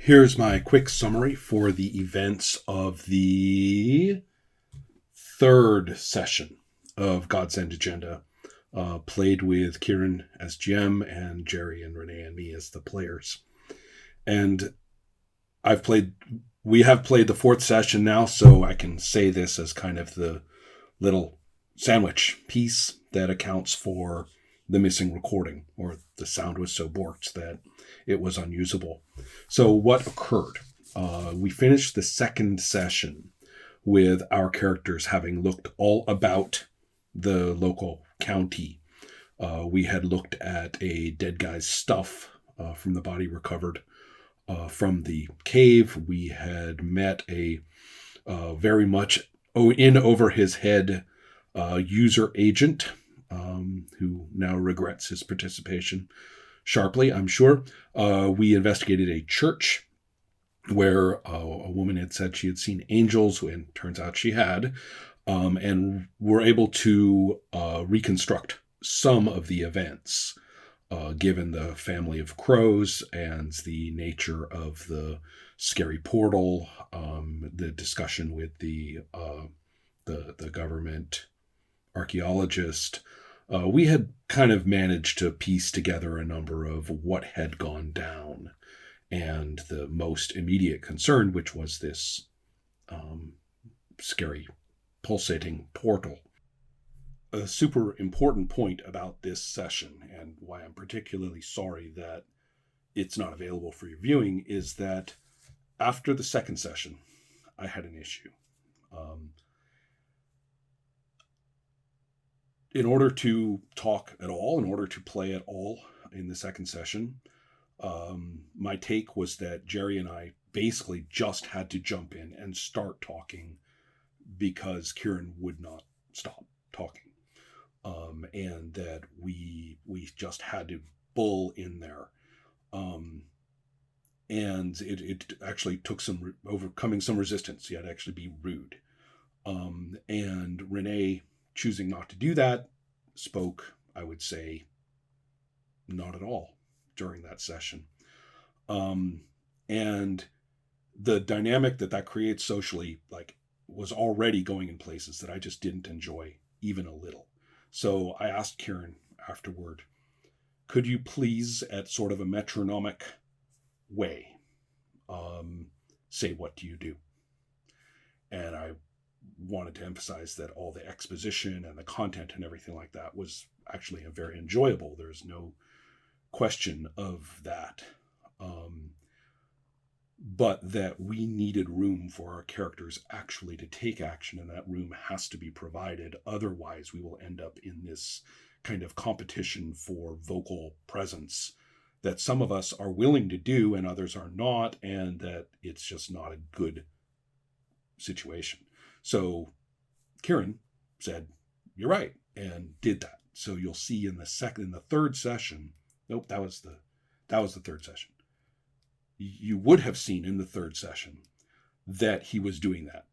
Here's my quick summary for the events of the third session of God's End Agenda, played with Kieran as GM and Jerry and Renee and me as the players. And we have played the fourth session now, so I can say this as kind of the little sandwich piece that accounts for the missing recording, or the sound was so borked that it was unusable. So what occurred? We finished the second session with our characters having looked all about the local county. We had looked at a dead guy's stuff from the body recovered from the cave. We had met a very much in over his head user agent who now regrets his participation sharply, I'm sure. We investigated a church where a woman had said she had seen angels, and turns out she had, and were able to reconstruct some of the events, given the family of crows and the nature of the scary portal, the discussion with the government archaeologist. We had kind of managed to piece together a number of what had gone down, and the most immediate concern, which was this scary pulsating portal. A super important point about this session, and why I'm particularly sorry that it's not available for your viewing, is that after the second session, I had an issue. In order to talk at all, in order to play at all in the second session, my take was that Jerry and I basically just had to jump in and start talking because Kieran would not stop talking. And that we just had to bull in there. And it actually took some overcoming some resistance. You had to actually be rude. And Renee, choosing not to do that, spoke, I would say, not at all during that session. And the dynamic that creates socially, was already going in places that I just didn't enjoy even a little. So I asked Kieran afterward, could you please, at sort of a metronomic way, say, what do you do? And I wanted to emphasize that all the exposition and the content and everything like that was actually very enjoyable. There's no question of that. But that we needed room for our characters actually to take action, and that room has to be provided. Otherwise, we will end up in this kind of competition for vocal presence that some of us are willing to do and others are not, and that it's just not a good situation. So Kieran said, "You're right," and did that. So you'll see in the third session. Nope, that was the third session. You would have seen in the third session that he was doing that.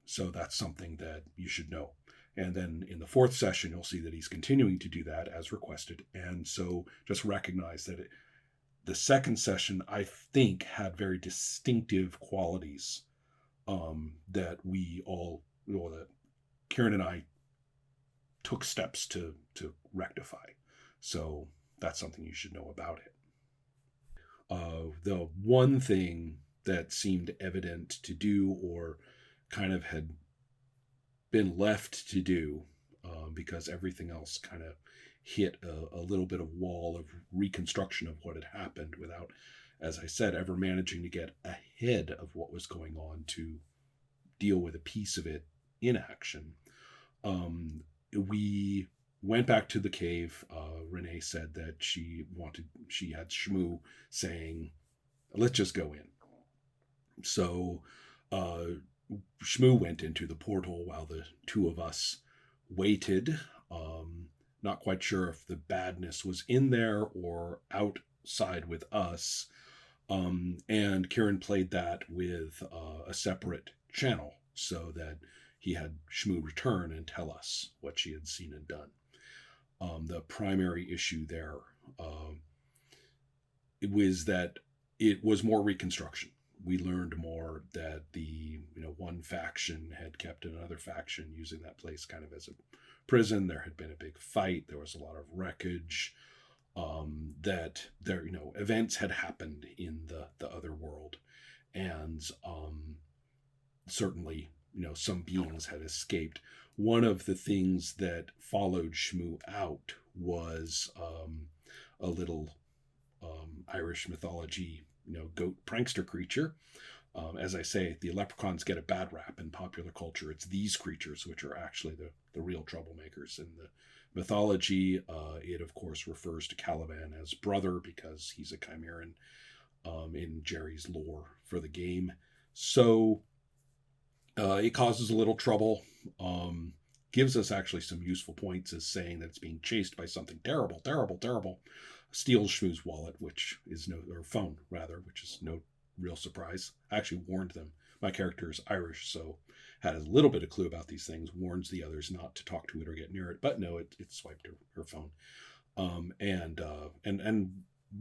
So that's something that you should know. And then in the fourth session, you'll see that he's continuing to do that as requested. And so just recognize that the second session, I think, had very distinctive qualities that that Kieran and I took steps to rectify. So that's something you should know about it. The one thing that seemed evident to do, or kind of had been left to do, because everything else kind of hit a little bit of wall of reconstruction of what had happened without, as I said, ever managing to get ahead of what was going on to deal with a piece of it in action. We went back to the cave. Renee said that she had Shmoo saying, "Let's just go in." So Shmoo went into the portal while the two of us waited. Not quite sure if the badness was in there or outside with us. And Kieran played that with a separate channel so that he had Shmoo return and tell us what she had seen and done. The primary issue there it was that it was more reconstruction. We learned more that the one faction had kept another faction using that place kind of as a prison. There had been a big fight. There was a lot of wreckage. That there events had happened in the other world, and certainly some beings had escaped. One of the things that followed Shmoo out was a little Irish mythology, goat prankster creature. As I say, the leprechauns get a bad rap in popular culture. It's these creatures which are actually the real troublemakers in the mythology. It, of course, refers to Caliban as brother because he's a Chimeran in Jerry's lore for the game. So it causes a little trouble. Gives us actually some useful points as saying that it's being chased by something terrible, terrible, terrible. Steals Shmoo's wallet, which is or phone rather, which is no real surprise. I actually warned them. My character is Irish, so had a little bit of clue about these things. Warns the others not to talk to it or get near it, but no, it swiped her phone. And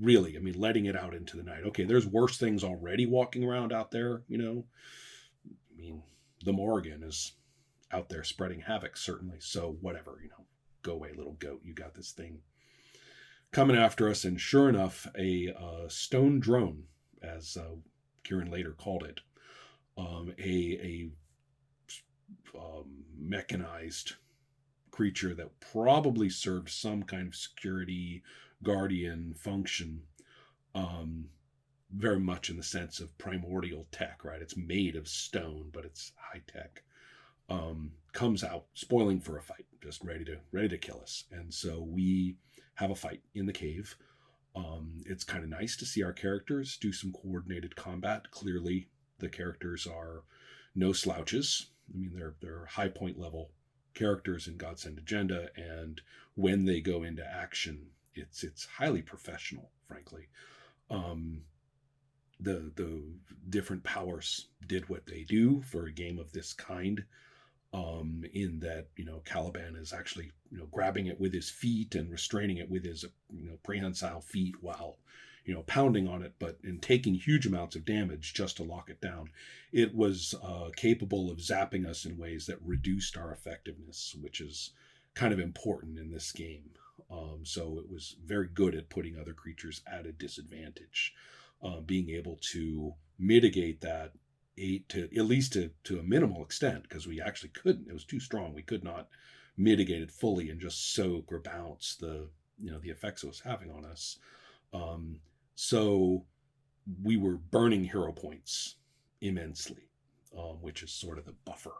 really, I mean, letting it out into the night. Okay, there's worse things already walking around out there. I mean, the Morrigan is out there spreading havoc, certainly. So whatever, go away, little goat. You got this thing coming after us. And sure enough, a stone drone, as Kieran later called it, a mechanized creature that probably served some kind of security guardian function, very much in the sense of primordial tech, right? It's made of stone, but it's high tech. Comes out spoiling for a fight, just ready to kill us. And so we have a fight in the cave. It's kind of nice to see our characters do some coordinated combat. Clearly, the characters are no slouches. I mean, they're high point level characters in Godsend Agenda, and when they go into action, it's highly professional, frankly. The different powers did what they do for a game of this kind. In that, Caliban is actually, grabbing it with his feet and restraining it with his, prehensile feet while, pounding on it, but in taking huge amounts of damage just to lock it down. It was capable of zapping us in ways that reduced our effectiveness, which is kind of important in this game. So it was very good at putting other creatures at a disadvantage, being able to mitigate that at least to a minimal extent, because we actually couldn't. It was too strong. We could not mitigate it fully and just soak or bounce the effects it was having on us. So we were burning hero points immensely, which is sort of the buffer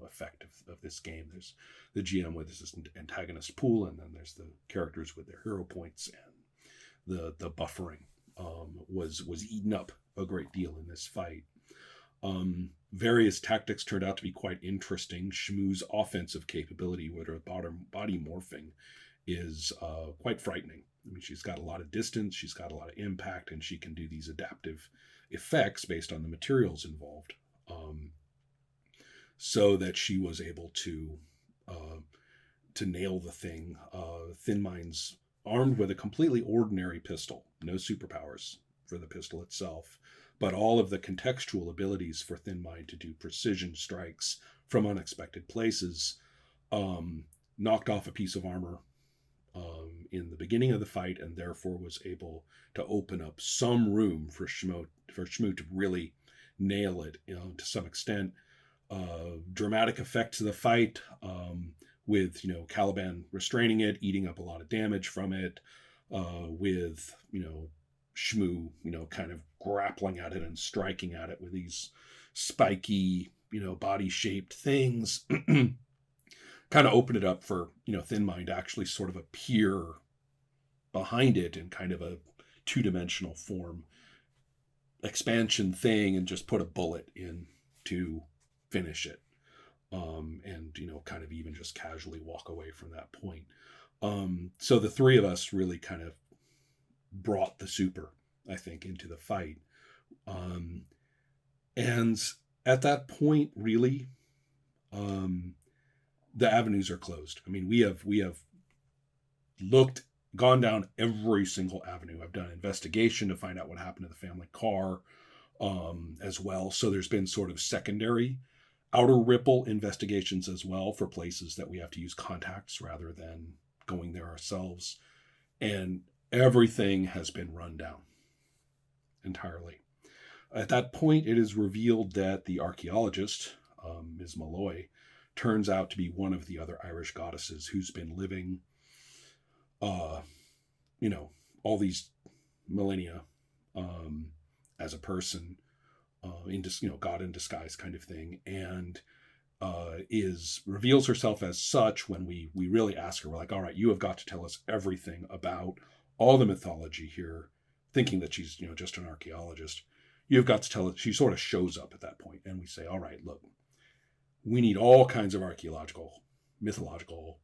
effect of this game. There's the GM with this antagonist pool, and then there's the characters with their hero points, and the buffering was eaten up a great deal in this fight. Various tactics turned out to be quite interesting. Shmoo's offensive capability with her body morphing is quite frightening. I mean, she's got a lot of distance, she's got a lot of impact, and she can do these adaptive effects based on the materials involved. So that she was able to nail the thing. Thin Mind's armed with a completely ordinary pistol, no superpowers for the pistol itself, but all of the contextual abilities for Thin Mind to do precision strikes from unexpected places. Knocked off a piece of armor in the beginning of the fight, and therefore was able to open up some room for Shmoo to really nail it, to some extent. Dramatic effect to the fight, with Caliban restraining it, eating up a lot of damage from it, with Shmoo kind of grappling at it and striking at it with these spiky body shaped things. Kind of open it up for Thin Mind to actually sort of appear behind it in kind of a two-dimensional form expansion thing, and just put a bullet in to finish it, and kind of even just casually walk away from that point. So the three of us really kind of brought the super, I think, into the fight, and at that point, really, the avenues are closed. I mean, we have looked gone down every single avenue. I've done an investigation to find out what happened to the family car as well. So there's been sort of secondary outer ripple investigations as well for places that we have to use contacts rather than going there ourselves. And everything has been run down entirely. At that point, it is revealed that the archaeologist, Ms. Malloy, turns out to be one of the other Irish goddesses who's been living, all these millennia as a person, God in disguise kind of thing, and reveals herself as such when we really ask her. We're like, all right, you have got to tell us everything about all the mythology here, thinking that she's just an archaeologist. You've got to tell us. She sort of shows up at that point, and we say, all right, look, we need all kinds of archaeological, mythological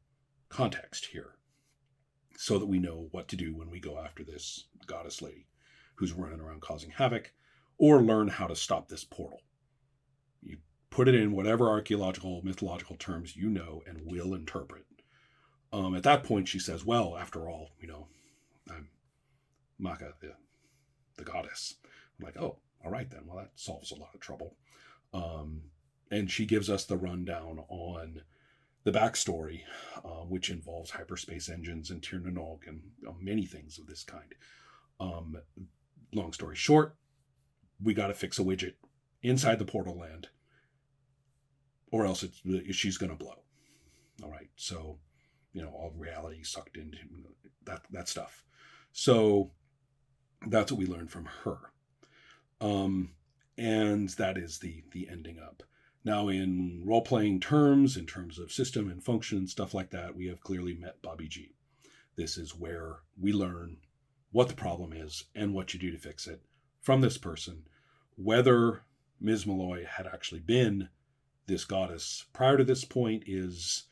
context here so that we know what to do when we go after this goddess lady who's running around causing havoc, or learn how to stop this portal. You put it in whatever archaeological, mythological terms you know and will interpret. At that point, she says, well, after all, I'm Maka, the goddess. I'm like, oh, all right then. Well, that solves a lot of trouble. And she gives us the rundown on the backstory, which involves hyperspace engines and Tir na Nog and many things of this kind. Long story short, we got to fix a widget inside the portal land, or else she's going to blow. All right, so all reality sucked into that stuff. So that's what we learned from her, and that is the ending up. Now, in role-playing terms, in terms of system and function and stuff like that, we have clearly met Bobby G. This is where we learn what the problem is and what you do to fix it from this person. Whether Ms. Malloy had actually been this goddess prior to this point is,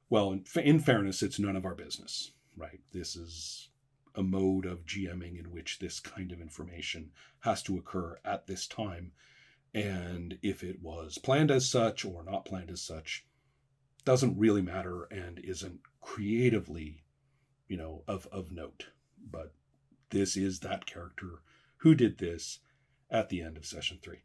well, in fairness, it's none of our business, right? This is a mode of GMing in which this kind of information has to occur at this time. And if it was planned as such or not planned as such, doesn't really matter and isn't creatively, of note. But this is that character who did this at the end of session 3.